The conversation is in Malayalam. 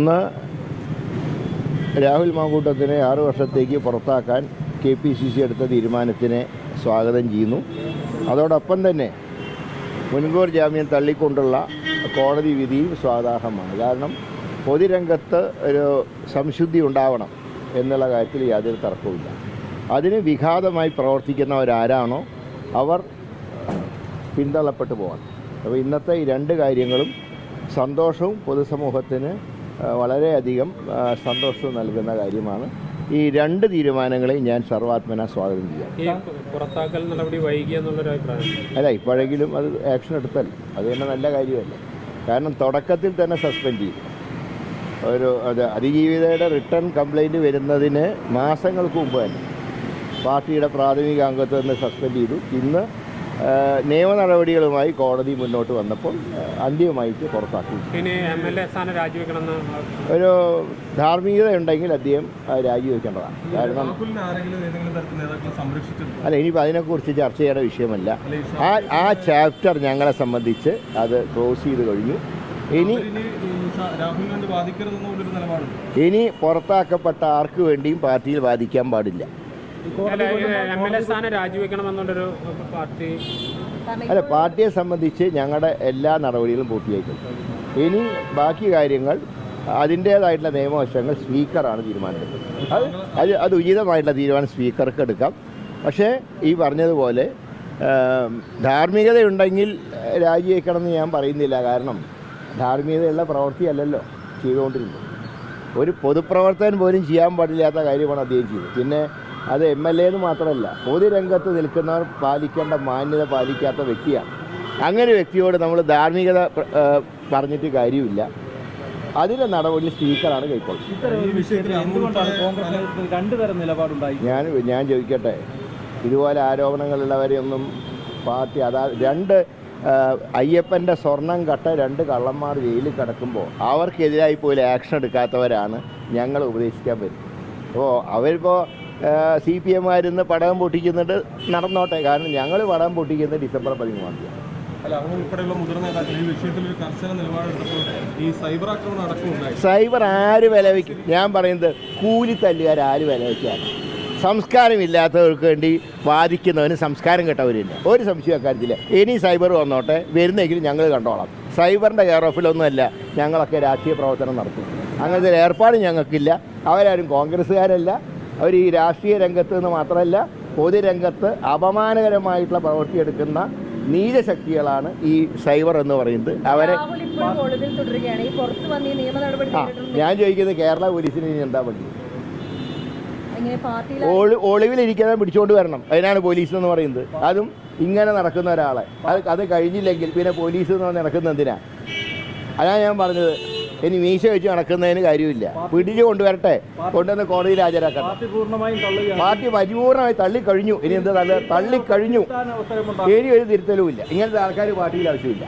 ഒന്ന്, രാഹുൽ മാങ്കൂട്ടത്തിനെ 6 വർഷത്തേക്ക് പുറത്താക്കാൻ KPCC എടുത്ത തീരുമാനത്തിനെ സ്വാഗതം ചെയ്യുന്നു. അതോടൊപ്പം തന്നെ മുൻകൂർ ജാമ്യം തള്ളിക്കൊണ്ടുള്ള കോടതി വിധിയും സ്വാഗതാർഹമാണ്. കാരണം പൊതുരംഗത്ത് ഒരു സംശുദ്ധി ഉണ്ടാവണം എന്നുള്ള കാര്യത്തിൽ യാതൊരു തർക്കവുമില്ല. അതിന് വിഘാതമായി പ്രവർത്തിക്കുന്നവരാരാണോ അവർ പിന്തള്ളപ്പെട്ടു പോകണം. അപ്പോൾ ഇന്നത്തെ ഈ 2 കാര്യങ്ങളും സന്തോഷവും പൊതുസമൂഹത്തിന് വളരെയധികം സന്തോഷവും നൽകുന്ന കാര്യമാണ്. ഈ 2 തീരുമാനങ്ങളെയും ഞാൻ സർവാത്മന സ്വാഗതം ചെയ്യാം. പുറത്താക്കൽ നടപടി വൈകിയ എന്നുള്ളൊരു അഭിപ്രായം അല്ല, ഇപ്പോഴെങ്കിലും അത് ആക്ഷൻ എടുത്തല്ലോ, അത് തന്നെ നല്ല കാര്യമല്ല. കാരണം തുടക്കത്തിൽ തന്നെ സസ്പെൻഡ് ചെയ്തു. അതിജീവിതയുടെ റിട്ടേൺ കംപ്ലയിൻറ്റ് വരുന്നതിന് മാസങ്ങൾക്ക് മുമ്പ് തന്നെ പാർട്ടിയുടെ പ്രാഥമിക അംഗത്വം നിന്ന് സസ്പെൻഡ് ചെയ്തു. ഇന്ന് നിയമ നടപടികളുമായി കോടതി മുന്നോട്ട് വന്നപ്പോൾ അന്തിമമായിട്ട് പുറത്താക്കി. ഒരു ധാർമ്മികത ഉണ്ടെങ്കിൽ അദ്ദേഹം രാജിവെക്കേണ്ടതാണ്. കാരണം അല്ല, ഇനിയിപ്പോൾ അതിനെക്കുറിച്ച് ചർച്ച ചെയ്യേണ്ട വിഷയമല്ല. ആ ചാപ്റ്റർ ഞങ്ങളെ സംബന്ധിച്ച് അത് ക്ലോസ് ചെയ്ത് കഴിഞ്ഞു. ഇനി പുറത്താക്കപ്പെട്ട ആർക്ക് വേണ്ടിയും പാർട്ടിയിൽ ബാധിക്കാൻ പാടില്ല. അല്ല, പാർട്ടിയെ സംബന്ധിച്ച് ഞങ്ങളുടെ എല്ലാ നടപടികളും പൂർത്തിയായിട്ടുണ്ട്. ഇനി ബാക്കി കാര്യങ്ങൾ അതിൻ്റേതായിട്ടുള്ള നിയമവശങ്ങൾ സ്പീക്കറാണ് തീരുമാനമെടുക്കുന്നത്. അത് ഉചിതമായിട്ടുള്ള തീരുമാനം സ്പീക്കർക്ക് എടുക്കാം. പക്ഷേ ഈ പറഞ്ഞതുപോലെ ധാർമ്മികതയുണ്ടെങ്കിൽ രാജിവെക്കണമെന്ന് ഞാൻ പറയുന്നില്ല. കാരണം ധാർമ്മികതയുള്ള പ്രവൃത്തിയല്ലല്ലോ ചെയ്തുകൊണ്ടിരുന്നത്. ഒരു പൊതുപ്രവർത്തകൻ പോലും ചെയ്യാൻ പാടില്ലാത്ത കാര്യമാണ് അദ്ദേഹം ചെയ്തത്. പിന്നെ അത് MLA എന്ന് മാത്രമല്ല, പൊതുരംഗത്ത് നിൽക്കുന്നവർ പാലിക്കേണ്ട മാന്യത പാലിക്കാത്ത വ്യക്തിയാണ്. അങ്ങനെ വ്യക്തിയോട് നമ്മൾ ധാർമ്മികത പറഞ്ഞിട്ട് കാര്യമില്ല. അതിൻ്റെ നടപടി സ്പീക്കറാണ് കൈക്കൊള്ളുന്നത്. ഞാൻ ചോദിക്കട്ടെ, ഇതുപോലെ ആരോപണങ്ങളുള്ളവരെയൊന്നും പാർട്ടി അയ്യപ്പൻ്റെ സ്വർണം കട്ട 2 കള്ളന്മാർ ജയിലിൽ കിടക്കുമ്പോൾ അവർക്കെതിരായി പോലും ആക്ഷൻ എടുക്കാത്തവരാണ് ഞങ്ങൾ ഉപദേശിക്കാൻ പറ്റും. അപ്പോൾ അവരിപ്പോൾ CPM പടകം പൊട്ടിക്കുന്നുണ്ട്, നടന്നോട്ടെ. കാരണം ഞങ്ങൾ പടകം പൊട്ടിക്കുന്നത് ഡിസംബർ 13 തീയതി. സൈബർ ആര് വില വയ്ക്കും? ഞാൻ പറയുന്നത് കൂലിത്തല്ലുകാർ ആര് വില വയ്ക്കാൻ? സംസ്കാരമില്ലാത്തവർക്ക് വേണ്ടി വാദിക്കുന്നവന് സംസ്കാരം കേട്ടവരില്ല. ഒരു സംശയം അക്കാര്യത്തില്ല. ഇനി സൈബർ വന്നോട്ടെ, വരുന്നെങ്കിലും ഞങ്ങൾ കണ്ടോളാം. സൈബറിൻ്റെ കെയർ ഓഫിലൊന്നുമല്ല ഞങ്ങളൊക്കെ രാഷ്ട്രീയ പ്രവർത്തനം നടത്തും. അങ്ങനത്തെ ഏർപ്പാട് ഞങ്ങൾക്കില്ല. അവരാരും കോൺഗ്രസ്സുകാരല്ല. അവർ ഈ രാഷ്ട്രീയ രംഗത്ത് നിന്ന് മാത്രമല്ല, പൊതുരംഗത്ത് അപമാനകരമായിട്ടുള്ള പ്രവൃത്തിയെടുക്കുന്ന നീചശക്തികളാണ് ഈ സൈബർ എന്ന് പറയുന്നത്. അവരെ ഞാൻ ചോദിക്കുന്നത്, കേരള പോലീസിന് ഇനി എന്താ പറ്റി? ഒളിവിലിരിക്കാതെ പിടിച്ചുകൊണ്ട് വരണം. അതിനാണ് പോലീസ് എന്ന് പറയുന്നത്. അതും ഇങ്ങനെ നടക്കുന്ന ഒരാളെ അത് കഴിഞ്ഞില്ലെങ്കിൽ പിന്നെ പോലീസ് എന്ന് പറഞ്ഞ് നടക്കുന്ന എന്തിനാ? അതാണ് ഞാൻ പറഞ്ഞത്. ഇനി മീശ വെച്ച് നടക്കുന്നതിന് കാര്യമില്ല. പിടിച്ച് കൊണ്ടുവരട്ടെ, കൊണ്ടുവന്ന് കോടതിയിൽ ഹാജരാക്കട്ടെ. പാർട്ടി പരിപൂർണമായി തള്ളിക്കഴിഞ്ഞു. ഇനി എന്താ തള്ളിക്കഴിഞ്ഞു. ഇനി ഒരു തിരുത്തലുമില്ല. ഇങ്ങനത്തെ ആൾക്കാർ പാർട്ടിയിൽ ആവശ്യമില്ല.